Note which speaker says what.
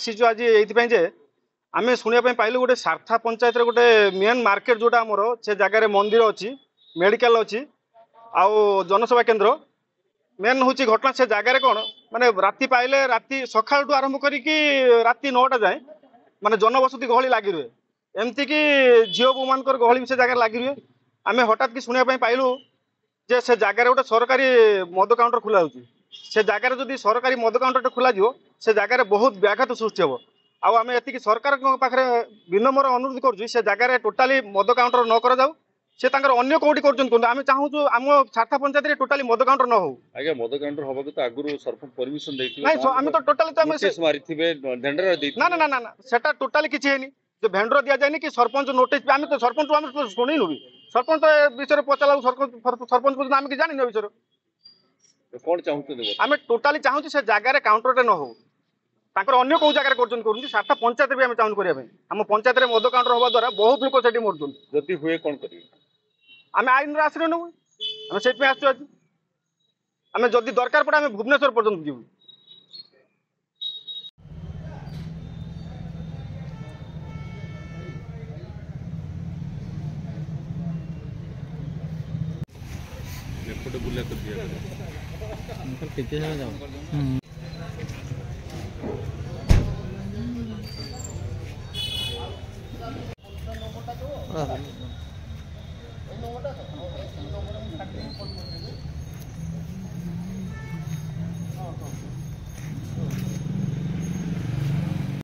Speaker 1: ଆସିଛୁ ଆଜି ଏଇଥିପାଇଁ ଯେ ଆମେ ଶୁଣିବା ପାଇଁ ପାଇଲୁ ଗୋଟେ ସାର୍ଥା ପଞ୍ଚାୟତରେ ଗୋଟେ ମେନ୍ ମାର୍କେଟ ଯୋଉଟା ଆମର ସେ ଜାଗାରେ ମନ୍ଦିର ଅଛି, ମେଡିକାଲ ଅଛି, ଆଉ ଜନସେବା କେନ୍ଦ୍ର। ମେନ୍ ହଉଛି ଘଟଣା ସେ ଜାଗାରେ କ'ଣ ମାନେ ରାତି ପାଇଲେ ରାତି ସକାଳଠୁ ଆରମ୍ଭ କରିକି ରାତି 9ଟା ଯାଏଁ ମାନେ ଜନବସତି ଗହଳି ଲାଗି ରୁହେ। ଏମିତିକି ଝିଅ ବୋଉମାନଙ୍କର ଗହଳି ବି ସେ ଜାଗାରେ ଲାଗି ରୁହେ। ଆମେ ହଠାତ୍ କି ଶୁଣିବା ପାଇଁ ପାଇଲୁ ଯେ ସେ ଜାଗାରେ ଗୋଟେ ସରକାରୀ ମଦ କାଉଣ୍ଟର ଖୋଲା ହେଉଛି। ସେ ଜାଗାରେ ଯଦି ସରକାରୀ ମଦ କାଉଣ୍ଟରଟେ ଖୋଲାଯିବ ସେ ଜାଗାରେ ବହୁତ ବ୍ୟାଘାତ ସୃଷ୍ଟି ହେବ। ଆଉ ଆମେ ଏତିକି ସରକାରଙ୍କ ପାଖରେ ବିନମ୍ର ଅନୁରୋଧ କରୁଛୁ ସେ ଜାଗାରେ ଟୋଟାଲି ମଦ କାଉଣ୍ଟର ନ କରାଯାଉ। ସେ ତାଙ୍କର ଅନ୍ୟ କୋଉଠି କରୁଛନ୍ତି କିନ୍ତୁ ଆମେ ଚାହୁଁଛୁ ଆମ ସାର୍ଥା ପଞ୍ଚାୟତରେ ଟୋଟାଲି ମଦ କାଉଣ୍ଟର ନ ହଉ।
Speaker 2: ଆଜ୍ଞା ମଦ କାଉଣ୍ଟର ହବାକୁ ତ ଆଗରୁ ସରପଞ୍ଚ ପରମିଶନ ଦେଇଥିବେ।
Speaker 1: ନାଇଁ ଆମେ ତ ଟୋଟାଲି ତ ଆମେ
Speaker 2: ନୋଟିସ ମାରିଥିବେ, ଭେଣ୍ଡର ଦେଇଥିବେ।
Speaker 1: ନା ନା ନା ନା ସେଟା ଟୋଟାଲି କିଛି ହେଇନି। ଯେ ଭେଣ୍ଡର ଦିଆଯାଇନି କି ସରପଞ୍ଚ ନୋଟିସ ଆମେ ତ ସରପଞ୍ଚ ଆମେ ଶୁଣିନୁ ବି। ସରପଞ୍ଚ ଏ ବିଷୟରେ ପଚାରିଲା ସରପଞ୍ଚ ପର୍ଯ୍ୟନ୍ତ ଆମେ କିଛି ଜାଣିନୁ ଏ ବିଷୟରେ।
Speaker 2: କଣ ଚାହୁଁଛନ୍ତି?
Speaker 1: ଆମେ ଟୋଟାଲି ଚାହୁଁଛୁ ସେ ଜାଗାରେ କାଉଣ୍ଟରଟେ ନ ହଉ। ତାଙ୍କର ଅନ୍ୟ କୋଉ ଜାଗାରେ କରୁଛନ୍ତି ସାର୍ଥା ପଞ୍ଚାୟତରେ ବି ଆମେ ଚାହୁଁଛୁ କରିବା ପାଇଁ। ଆମ ପଞ୍ଚାୟତରେ ମଦ କାଉଣ୍ଟର ହବା ଦ୍ୱାରା ବହୁତ ଲୋକ ସେଠି ମରୁଛନ୍ତି।
Speaker 2: ଯଦି ହୁଏ କଣ କରିବେ? ଆମେ
Speaker 1: ଆଇନର ଆଶ୍ରୟ ନେବୁ। ଆମେ ସେଇଥିପାଇଁ ଆସିଛୁ ଆଜି। ଆମେ ଯଦି ଦରକାର ପଡ଼େ ଆମେ ଭୁବନେଶ୍ୱର ପର୍ଯ୍ୟନ୍ତ ଯିବୁ।
Speaker 2: ଏପଟେ ବୁଲିବାକୁ ଦିଆ